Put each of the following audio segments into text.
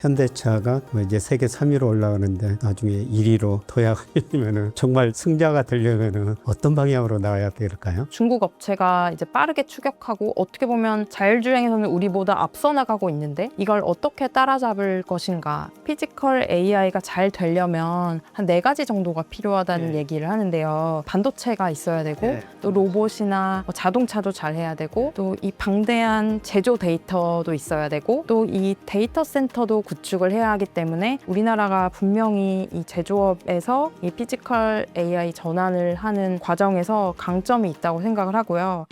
현대차가 이제 세계 3위로 올라가는데 나중에 1위로 도약이 되면은 정말 승자가 되려면은 어떤 방향으로 나와야 될까요? 중국 업체가 이제 빠르게 추격하고 어떻게 보면 자율주행에서는 우리보다 앞서 나가고 있는데 이걸 어떻게 따라잡을 것인가. 피지컬 AI가 잘 되려면 한 4가지 정도가 필요하다는 얘기를 하는데요. 반도체가 있어야 되고 또 로봇이나 자동차도 잘 해야 되고 또 이 방대한 제조 데이터도 있어야 되고 또 이 데이터 센터도 구축을 해야 하기 때문에 우리나라가 분명히 이 제조업에서 이 피지컬 AI 전환을 하는 과정에서 강점이 있다고 생각을 하고요.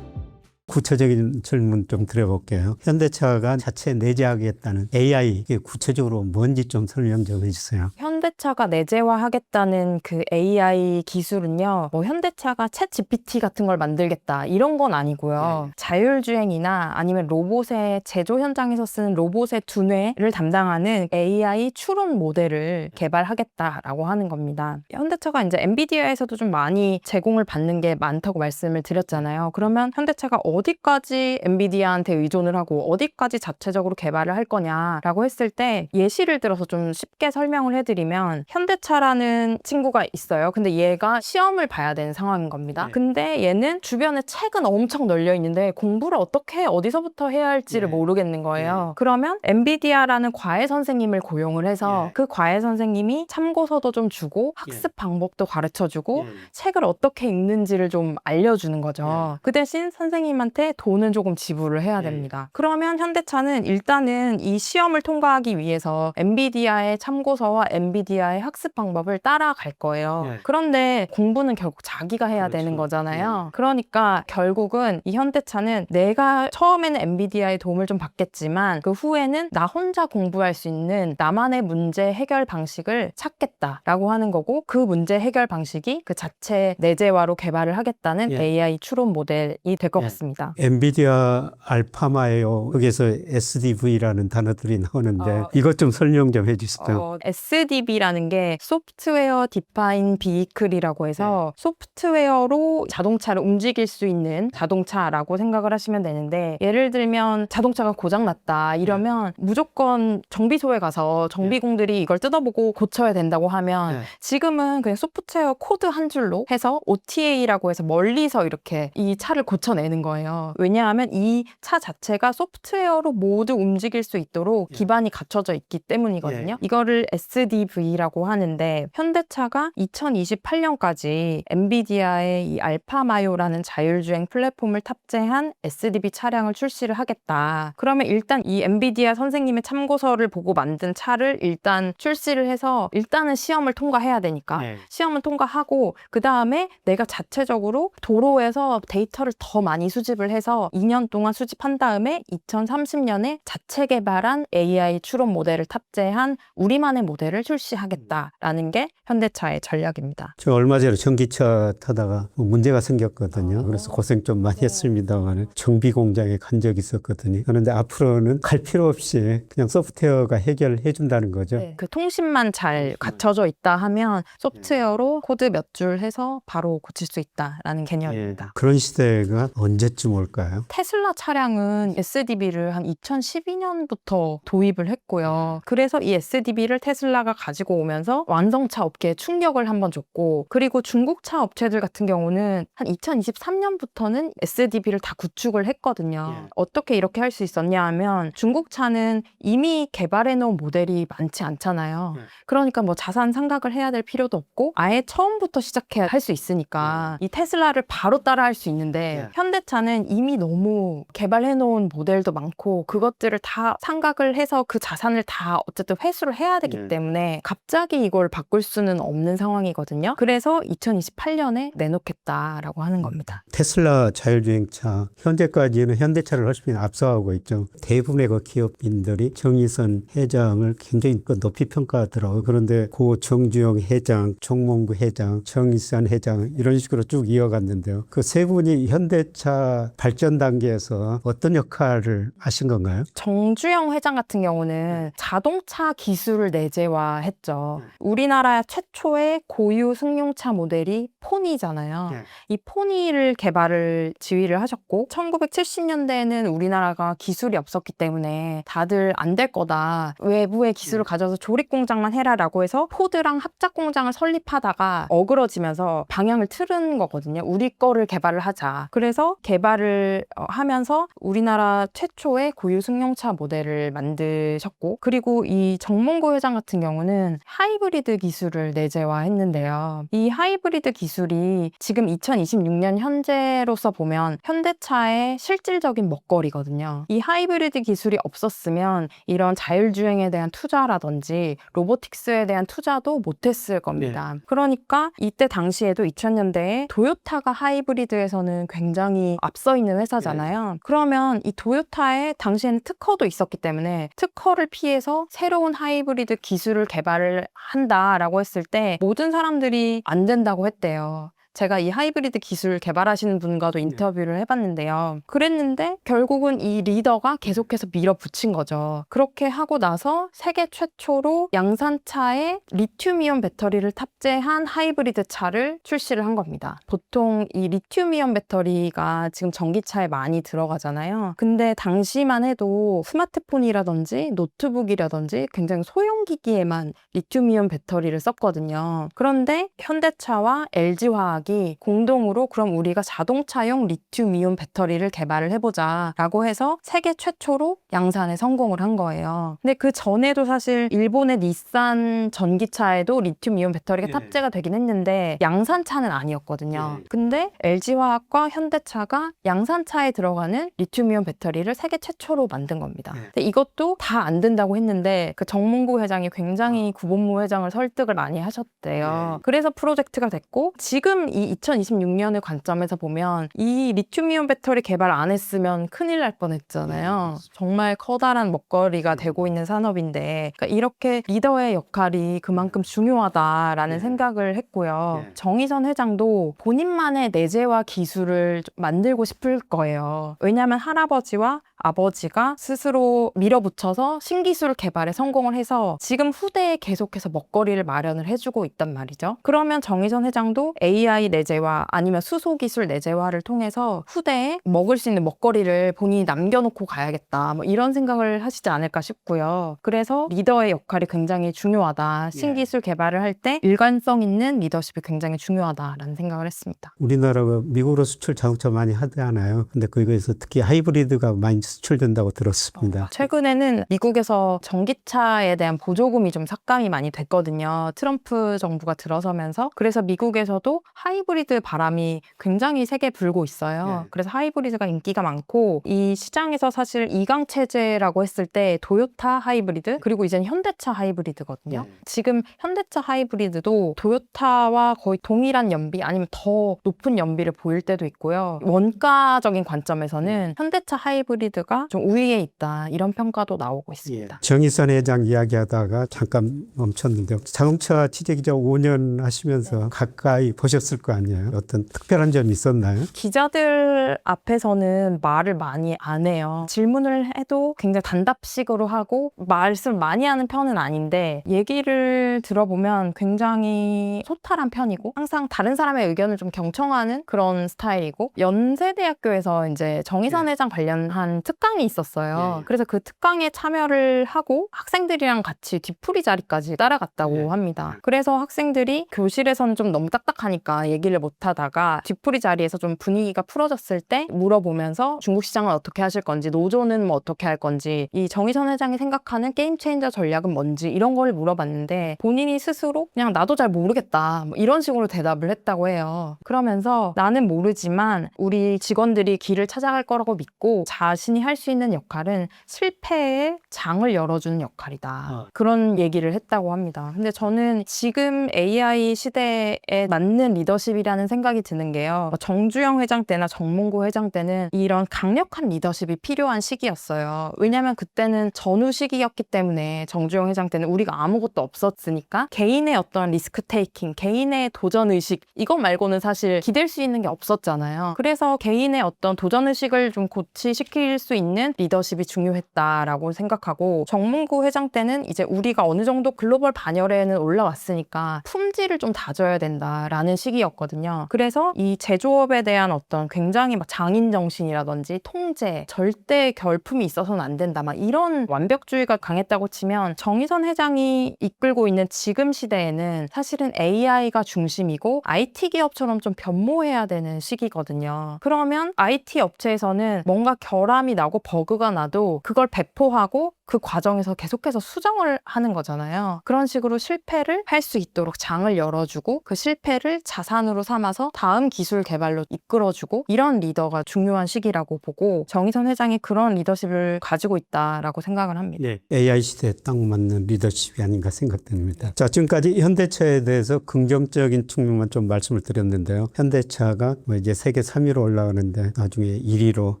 구체적인 질문 좀 드려볼게요. 현대차가 자체 내재하겠다는 AI, 이게 구체적으로 뭔지 좀 설명 좀 해주세요. 현대차가 내재화하겠다는 그 AI 기술은요, 현대차가 챗 GPT 같은 걸 만들겠다 이런 건 아니고요. 자율주행이나 아니면 로봇의 제조 현장에서 쓰는 로봇의 두뇌를 담당하는 AI 추론 모델을 개발하겠다라고 하는 겁니다. 현대차가 이제 엔비디아에서도 좀 많이 제공을 받는 게 많다고 말씀을 드렸잖아요. 그러면 현대차가 어디까지 엔비디아한테 의존을 하고 어디까지 자체적으로 개발을 할 거냐라고 했을 때 예시를 들어서 좀 쉽게 설명을 해드리면 현대차라는 친구가 있어요. 근데 얘가 시험을 봐야 되는 상황인 겁니다. 근데 얘는 주변에 책은 엄청 널려 있는데 공부를 어떻게 어디서부터 해야 할지를 모르겠는 거예요. 그러면 엔비디아라는 과외 선생님을 고용을 해서 그 과외 선생님이 참고서도 좀 주고 학습 방법도 가르쳐주고 책을 어떻게 읽는지를 좀 알려주는 거죠. 그 대신 선생님한테 돈은 조금 지불을 해야 됩니다. 그러면 현대차는 일단은 이 시험을 통과하기 위해서 엔비디아의 참고서와 엔비디아의 학습 방법을 따라갈 거예요. 그런데 공부는 결국 자기가 해야 되는 거잖아요. 그러니까 결국은 이 현대차는 내가 처음에는 엔비디아의 도움을 좀 받겠지만 그 후에는 나 혼자 공부할 수 있는 나만의 문제 해결 방식을 찾겠다라고 하는 거고, 그 문제 해결 방식이 그 자체 내재화로 개발을 하겠다는 AI 추론 모델이 될 것 같습니다. 엔비디아 알파마요, 거기에서 SDV라는 단어들이 나오는데 이것 좀 설명 좀 해주세요. SDV라는 게 소프트웨어 디파인 비이클이라고 해서 소프트웨어로 자동차를 움직일 수 있는 자동차라고 생각을 하시면 되는데, 예를 들면 자동차가 고장났다 이러면 무조건 정비소에 가서 정비공들이 이걸 뜯어보고 고쳐야 된다고 하면 지금은 그냥 소프트웨어 코드 한 줄로 해서 OTA라고 해서 멀리서 이렇게 이 차를 고쳐내는 거예요. 왜냐하면 이 차 자체가 소프트웨어로 모두 움직일 수 있도록 기반이 갖춰져 있기 때문이거든요. 이거를 SDV라고 하는데, 현대차가 2028년까지 엔비디아의 이 알파마요라는 자율주행 플랫폼을 탑재한 SDV 차량을 출시를 하겠다. 그러면 일단 이 엔비디아 선생님의 참고서를 보고 만든 차를 일단 출시를 해서 일단은 시험을 통과해야 되니까 시험을 통과하고 그 다음에 내가 자체적으로 도로에서 데이터를 더 많이 수집을 해서 2년 동안 수집한 다음에 2030년에 자체 개발한 AI 추론 모델을 탑재한 우리만의 모델을 출시하겠다라는 게 현대차의 전략입니다. 저 얼마 전에 전기차 타다가 문제가 생겼거든요. 그래서 고생 좀 많이 했습니다만 정비 공장에 간 적이 있었거든요. 그런데 앞으로는 갈 필요 없이 그냥 소프트웨어가 해결해 준다는 거죠. 그 통신만 잘 갖춰져 있다 하면 소프트웨어로 코드 몇 줄 해서 바로 고칠 수 있다라는 개념입니다. 그런 시대가 언제쯤 올까요? 테슬라 차량은 SDV를 한 2012년부터 도입을 했고요. 그래서 이 SDV를 테슬라가 가지고 오면서 완성차 업계에 충격을 한번 줬고, 그리고 중국차 업체들 같은 경우는 한 2023년부터는 SDV를 다 구축을 했거든요. 어떻게 이렇게 할 수 있었냐 하면 중국차는 이미 개발해 놓은 모델이 많지 않잖아요. 그러니까 뭐 자산 상각을 해야 될 필요도 없고 아예 처음부터 시작해야 할 수 있으니까 이 테슬라를 바로 따라 할 수 있는데, 현대차는 이미 너무 개발해 놓은 모델도 많고 그것들을 다 상각을 해서 그 자산을 다 어쨌든 회수를 해야 되기 때문에 갑자기 이걸 바꿀 수는 없는 상황이거든요. 그래서 2028년에 내놓겠다라고 하는 겁니다. 테슬라 자율주행차 현재까지는 현대차를 훨씬 앞서가고 있죠. 대부분의 그 기업인들이 정의선 회장을 굉장히 높이 평가하더라고요. 그런데 고 정주영 회장, 정몽구 회장, 정의선 회장 이런 식으로 쭉 이어갔는데요. 그 세 분이 현대차 발전 단계에서 어떤 역할을 하신 건가요? 정주영 회장 같은 경우는 자동차 기술을 내재화했 했죠. 우리나라 최초의 고유 승용차 모델이 포니잖아요. 이 포니를 개발을 지휘를 하셨고 1970년대에는 우리나라가 기술이 없었기 때문에 다들 안 될 거다. 외부의 기술을 가져서 조립 공장만 해라라고 해서 포드랑 합작 공장을 설립하다가 어그러지면서 방향을 틀은 거거든요. 우리 거를 개발을 하자. 그래서 개발을 하면서 우리나라 최초의 고유 승용차 모델을 만드셨고 그리고 이 정몽구 회장 같은 경우는 하이브리드 기술을 내재화했는데요. 이 하이브리드 기술이 지금 2026년 현재로서 보면 현대차의 실질적인 먹거리거든요. 이 하이브리드 기술이 없었으면 이런 자율주행에 대한 투자라든지 로보틱스에 대한 투자도 못했을 겁니다. 그러니까 이때 당시에도 2000년대에 도요타가 하이브리드에서는 굉장히 앞서 있는 회사잖아요. 그러면 이 도요타에 당시에는 특허도 있었기 때문에 특허를 피해서 새로운 하이브리드 기술을 개발을 한다라고 했을 때 모든 사람들이 안 된다고 했대요. 제가 이 하이브리드 기술 개발하시는 분과도 인터뷰를 해봤는데요. 그랬는데 결국은 이 리더가 계속해서 밀어붙인 거죠. 그렇게 하고 나서 세계 최초로 양산차에 리튬이온 배터리를 탑재한 하이브리드 차를 출시를 한 겁니다. 보통 이 리튬이온 배터리가 지금 전기차에 많이 들어가잖아요. 근데 당시만 해도 스마트폰이라든지 노트북이라든지 굉장히 소형기기에만 리튬이온 배터리를 썼거든요. 그런데 현대차와 LG화학 공동으로 그럼 우리가 자동차용 리튬이온 배터리를 개발을 해보자 라고 해서 세계 최초로 양산에 성공을 한 거예요. 근데 그 전에도 사실 일본의 닛산 전기차에도 리튬이온 배터리가 탑재가 되긴 했는데 양산차는 아니었거든요. 근데 LG화학과 현대차가 양산차에 들어가는 리튬이온 배터리를 세계 최초로 만든 겁니다. 근데 이것도 다 안 된다고 했는데 그 정몽구 회장이 굉장히 구본무 회장을 설득을 많이 하셨대요. 그래서 프로젝트가 됐고 지금 이 2026년의 관점에서 보면 이 리튬이온 배터리 개발 안 했으면 큰일 날 뻔했잖아요. 정말 커다란 먹거리가 되고 있는 산업인데 그러니까 이렇게 리더의 역할이 그만큼 중요하다라는 생각을 했고요. 정의선 회장도 본인만의 내재화 기술을 만들고 싶을 거예요. 왜냐하면 할아버지와 아버지가 스스로 밀어붙여서 신기술 개발에 성공을 해서 지금 후대에 계속해서 먹거리를 마련을 해주고 있단 말이죠. 그러면 정의선 회장도 AI 내재화 아니면 수소기술 내재화를 통해서 후대에 먹을 수 있는 먹거리를 본인이 남겨놓고 가야겠다 뭐 이런 생각을 하시지 않을까 싶고요. 그래서 리더의 역할이 굉장히 중요하다. 신기술 개발을 할 때 일관성 있는 리더십이 굉장히 중요하다라는 생각을 했습니다. 우리나라가 미국으로 수출 자동차 많이 하잖아요. 근데 거기에서 특히 하이브리드가 많이 수출된다고 들었습니다. 최근에는 미국에서 전기차에 대한 보조금이 좀 삭감이 많이 됐거든요. 트럼프 정부가 들어서면서. 그래서 미국에서도 하이브리드 바람이 굉장히 세게 불고 있어요. 그래서 하이브리드가 인기가 많고 이 시장에서 사실 2강 체제라고 했을 때 도요타 하이브리드 그리고 이젠 현대차 하이브리드거든요. 지금 현대차 하이브리드도 도요타와 거의 동일한 연비 아니면 더 높은 연비를 보일 때도 있고요. 원가적인 관점에서는 현대차 하이브리드가 좀 우위에 있다 이런 평가도 나오고 있습니다. 정의선 회장 이야기하다가 잠깐 멈췄는데 자동차 취재기자 5년 하시면서 가까이 보셨을 거 아니에요. 어떤 특별한 점이 있었나요? 기자들 앞에서는 말을 많이 안 해요. 질문을 해도 굉장히 단답식으로 하고 말씀을 많이 하는 편은 아닌데 얘기를 들어보면 굉장히 소탈한 편이고 항상 다른 사람의 의견을 좀 경청하는 그런 스타일이고 연세대학교에서 이제 정의선 회장 관련한 특강이 있었어요. 그래서 그 특강에 참여를 하고 학생들이랑 같이 뒤풀이 자리까지 따라갔다고 합니다. 그래서 학생들이 교실에서는 좀 너무 딱딱하니까 얘기를 못 하다가 뒤풀이 자리에서 좀 분위기가 풀어졌을 때 물어보면서 중국 시장은 어떻게 하실 건지 노조는 뭐 어떻게 할 건지 이 정의선 회장이 생각하는 게임 체인저 전략은 뭔지 이런 걸 물어봤는데 본인이 스스로 그냥 나도 잘 모르겠다 뭐 이런 식으로 대답을 했다고 해요. 그러면서 나는 모르지만 우리 직원들이 길을 찾아갈 거라고 믿고 자신이 할 수 있는 역할은 실패의 장을 열어주는 역할이다. 그런 얘기를 했다고 합니다. 근데 저는 지금 AI 시대에 맞는 리더십이라는 생각이 드는 게요. 정주영 회장 때나 정몽구 회장 때는 이런 강력한 리더십이 필요한 시기였어요. 왜냐하면 그때는 전후 시기였기 때문에 정주영 회장 때는 우리가 아무것도 없었으니까 개인의 어떤 리스크 테이킹, 개인의 도전 의식 이것 말고는 사실 기댈 수 있는 게 없었잖아요. 그래서 개인의 어떤 도전 의식을 좀 고취시킬 수 있는 리더십이 중요했다라고 생각하고, 정문구 회장 때는 이제 우리가 어느 정도 글로벌 반열에는 올라왔으니까 품질을 좀 다져야 된다라는 시기였거든요. 그래서 이 제조업에 대한 어떤 굉장히 막 장인 정신이라든지 통제, 절대 결품이 있어서는 안 된다, 막 이런 완벽주의가 강했다고 치면, 정의선 회장이 이끌고 있는 지금 시대에는 사실은 AI가 중심이고 IT 기업처럼 좀 변모해야 되는 시기거든요. 그러면 IT 업체에서는 뭔가 결함이 나고 버그가 나도 그걸 배포하고 그 과정에서 계속해서 수정을 하는 거잖아요. 그런 식으로 실패를 할 수 있도록 장을 열어주고, 그 실패를 자산으로 삼아서 다음 기술 개발로 이끌어주고, 이런 리더가 중요한 시기라고 보고, 정의선 회장이 그런 리더십을 가지고 있다라고 생각을 합니다. 네. AI 시대에 딱 맞는 리더십이 아닌가 생각됩니다. 자, 지금까지 현대차에 대해서 긍정적인 측면만 좀 말씀을 드렸는데요. 현대차가 뭐 이제 세계 3위로 올라가는데 나중에 1위로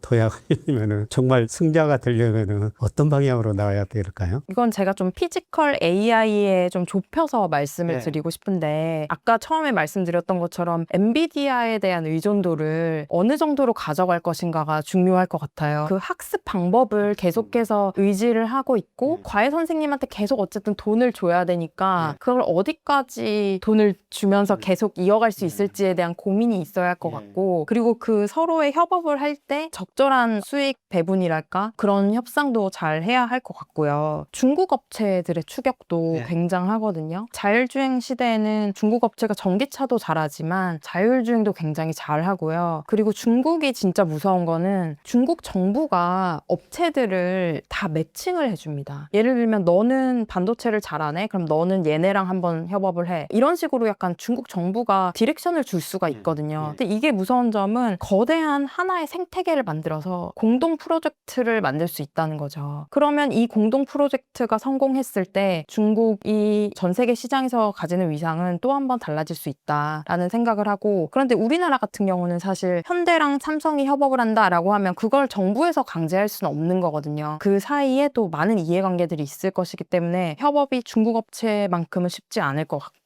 도약하려면은, 정말 승자가 되려면은 어떤 방향으로 나와야 될까요? 이건 제가 좀 피지컬 AI에 좀 좁혀서 말씀을 드리고 싶은데, 아까 처음에 말씀드렸던 것처럼 엔비디아에 대한 의존도를 어느 정도로 가져갈 것인가가 중요할 것 같아요. 그 학습 방법을 계속해서 의지를 하고 있고, 과외 선생님한테 계속 어쨌든 돈을 줘야 되니까 그걸 어디까지 돈을 주면서 계속 이어갈 수 있을지에 대한 고민이 있어야 할 것 같고, 그리고 그 서로의 협업을 할 때 적절한 수익 배분이랄까, 그런 협상도 잘 해야 할 것 같고요. 중국 업체들의 추격도 굉장하거든요. 자율주행 시대에는 중국 업체가 전기차도 잘하지만 자율주행도 굉장히 잘하고요. 그리고 중국이 진짜 무서운 거는 중국 정부가 업체들을 다 매칭을 해줍니다. 예를 들면 너는 반도체를 잘하네? 그럼 너는 얘네랑 한번 협업을 해. 이런 식으로 약간 중국 정부가 디렉션을 줄 수가 있거든요. 근데 이게 무서운 점은 거대한 하나의 생태계를 만들어서 공동 프로젝트를 만들 수 있다는 거죠. 그러면 이 공동 프로젝트가 성공했을 때 중국이 전 세계 시장에서 가지는 위상은 또 한 번 달라질 수 있다라는 생각을 하고, 그런데 우리나라 같은 경우는 사실 현대랑 삼성이 협업을 한다라고 하면 그걸 정부에서 강제할 수는 없는 거거든요. 그 사이에 또 많은 이해관계들이 있을 것이기 때문에 협업이 중국 업체만큼은 쉽지 않을 것 같고,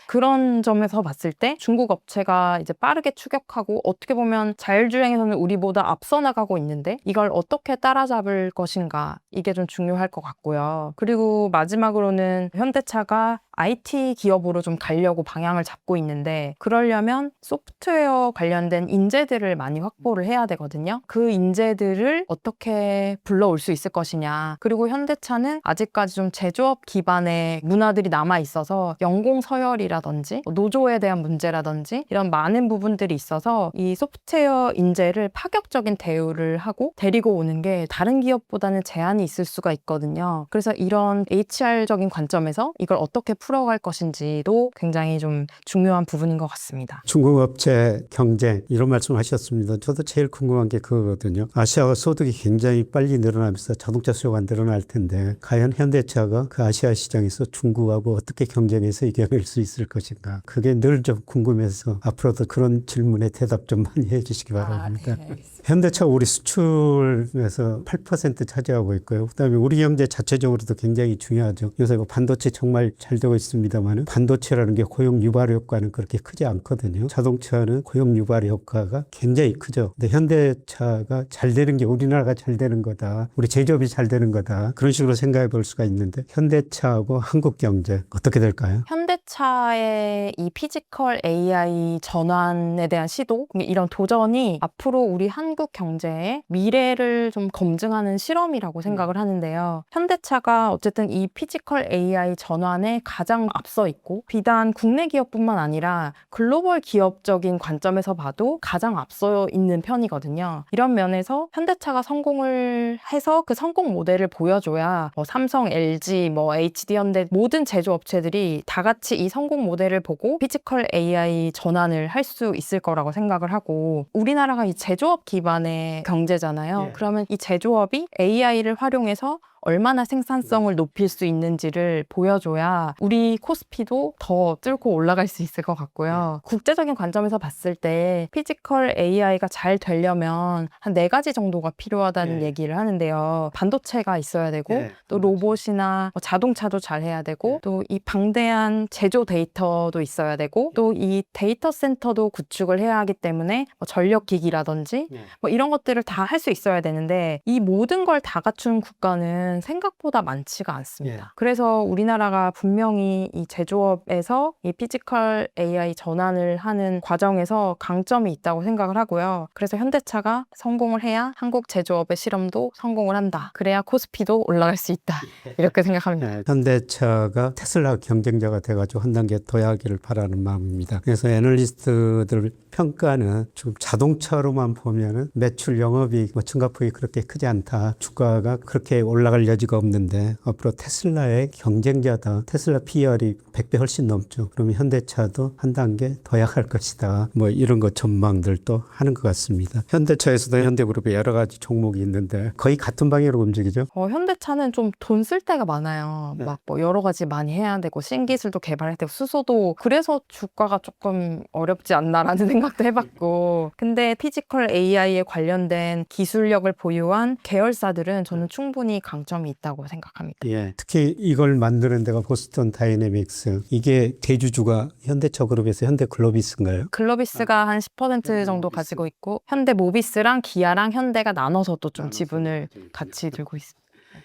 그런 점에서 봤을 때 중국 업체가 이제 빠르게 추격하고, 어떻게 보면 자율주행에서는 우리보다 앞서 나가고 있는데 이걸 어떻게 따라잡을 것인가, 이게 좀 중요할 것 같고요. 그리고 마지막으로는 현대차가 IT 기업으로 좀 가려고 방향을 잡고 있는데, 그러려면 소프트웨어 관련된 인재들을 많이 확보를 해야 되거든요. 그 인재들을 어떻게 불러올 수 있을 것이냐. 그리고 현대차는 아직까지 좀 제조업 기반의 문화들이 남아 있어서 연공 서열이라든지 노조에 대한 문제라든지 이런 많은 부분들이 있어서 이 소프트웨어 인재를 파격적인 대우를 하고 데리고 오는 게 다른 기업보다는 제한이 있을 수가 있거든요. 그래서 이런 HR적인 관점에서 이걸 어떻게 풀어갈 것인지도 굉장히 좀 중요한 부분인 것 같습니다. 중국 업체 경쟁, 이런 말씀을 하셨습니다. 저도 제일 궁금한 게 그거거든요. 아시아 소득이 굉장히 빨리 늘어나면서 자동차 수요가 늘어날 텐데, 과연 현대차가 그 아시아 시장에서 중국하고 어떻게 경쟁해서 이겨낼 수 있을 것인가. 그게 늘 좀 궁금해서 앞으로도 그런 질문에 대답 좀 많이 해주시기 바랍니다. 현대차 우리 수출에서 8% 차지하고 있고요. 그다음에 우리 경제 자체적으로도 굉장히 중요하죠. 요새 반도체 정말 잘 되고 있습니다만, 반도체라는 게 고용 유발 효과는 그렇게 크지 않거든요. 자동차는 고용 유발 효과가 굉장히 크죠. 근데 현대차가 잘 되는 게 우리나라가 잘 되는 거다, 우리 제조업이 잘 되는 거다, 그런 식으로 생각해 볼 수가 있는데, 현대차하고 한국 경제 어떻게 될까요? 현대차의 이 피지컬 AI 전환에 대한 시도, 이런 도전이 앞으로 우리 한국 경제의 미래를 좀 검증하는 실험이라고 생각을 하는데요. 현대차가 어쨌든 이 피지컬 AI 전환에 가장 앞서 있고, 비단 국내 기업뿐만 아니라 글로벌 기업적인 관점에서 봐도 가장 앞서 있는 편이거든요. 이런 면에서 현대차가 성공을 해서 그 성공 모델을 보여줘야 삼성, LG, HD현대 모든 제조업체들이 다 같이 이 성공 모델을 보고 피지컬 AI 전환을 할 수 있을 거라고 생각을 하고, 우리나라가 이 제조업 기반의 경제잖아요. 그러면 이 제조업이 AI를 활용해서 얼마나 생산성을 높일 수 있는지를 보여줘야 우리 코스피도 더 뚫고 올라갈 수 있을 것 같고요. 국제적인 관점에서 봤을 때 피지컬 AI가 잘 되려면 한 4가지 정도가 필요하다는 얘기를 하는데요. 반도체가 있어야 되고 또 로봇이나 뭐 자동차도 잘 해야 되고 또 이 방대한 제조 데이터도 있어야 되고 또 이 데이터 센터도 구축을 해야 하기 때문에 뭐 전력기기라든지 뭐 이런 것들을 다 할 수 있어야 되는데 이 모든 걸 다 갖춘 국가는 생각보다 많지가 않습니다. 그래서 우리나라가 분명히 이 제조업에서 이 피지컬 AI 전환을 하는 과정에서 강점이 있다고 생각을 하고요. 그래서 현대차가 성공을 해야 한국 제조업의 실험도 성공을 한다. 그래야 코스피도 올라갈 수 있다. 이렇게 생각합니다. 현대차가 테슬라 경쟁자가 돼가지고 한 단계 더 하기를 바라는 마음입니다. 그래서 애널리스트들 평가는 좀 자동차로만 보면은 매출 영업이익 뭐 증가폭이 그렇게 크지 않다. 주가가 그렇게 올라갈 여지가 없는데 앞으로 테슬라의 경쟁자다. 테슬라 PER이 100배 훨씬 넘죠. 그러면 현대차도 한 단계 더 약할 것이다. 뭐 이런 것 전망들도 하는 것 같습니다. 현대차에서도 현대그룹에 여러 가지 종목이 있는데 거의 같은 방향으로 움직이죠. 현대차는 좀 돈 쓸 데가 많아요. 막 뭐 여러 가지 많이 해야 되고 신기술도 개발해야 되고 수소도 그래서 주가가 조금 어렵지 않나라는 생각도 해봤고 근데 피지컬 AI에 관련된 기술력을 보유한 계열사들은 저는 충분히 강점이 있다고 생각합니다. 예. 특히 이걸 만드는 데가 보스턴 다이내믹스. 이게 대주주가 현대차 그룹에서 현대글로비스인가요? 글로비스가 한 10% 정도 가지고 있고 현대모비스랑 기아랑 현대가 나눠서 또 좀 지분을 같이 들고 있습니다.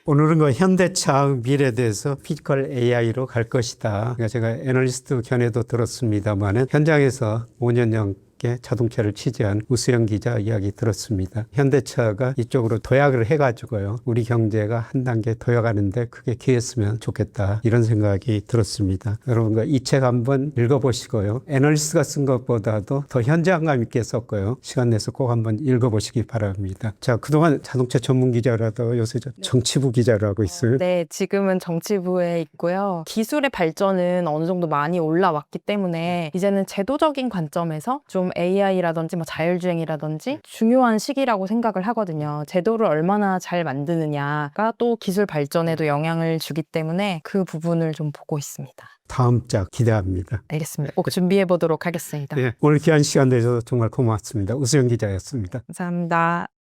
오늘은 그 현대차 미래에 대해서 피지컬 AI로 갈 것이다. 그러니까 제가 애널리스트 견해도 들었습니다만은 현장에서 5년 넘게 자동차를 취재한 우수영 기자 이야기 들었습니다. 현대차가 이쪽으로 도약을 해가지고요. 우리 경제가 한 단계 도약하는데 그게 기회였으면 좋겠다. 이런 생각이 들었습니다. 여러분 이 책 한번 읽어보시고요. 애널리스트가 쓴 것보다도 더 현장감 있게 썼고요. 시간 내서 꼭 한번 읽어보시기 바랍니다. 자, 그동안 자동차 전문 기자라도 요새 정치부 기자를 하고 있어요. 네, 지금은 정치부에 있고요. 기술의 발전은 어느 정도 많이 올라왔기 때문에 이제는 제도적인 관점에서 좀 AI라든지 뭐 자율주행이라든지 중요한 시기라고 생각을 하거든요. 제도를 얼마나 잘 만드느냐가 또 기술 발전에도 영향을 주기 때문에 그 부분을 좀 보고 있습니다. 다음 작 기대합니다. 알겠습니다. 꼭 준비해 보도록 하겠습니다. 네, 오늘 귀한 시간 내줘서 정말 고맙습니다. 우수영 기자였습니다. 감사합니다.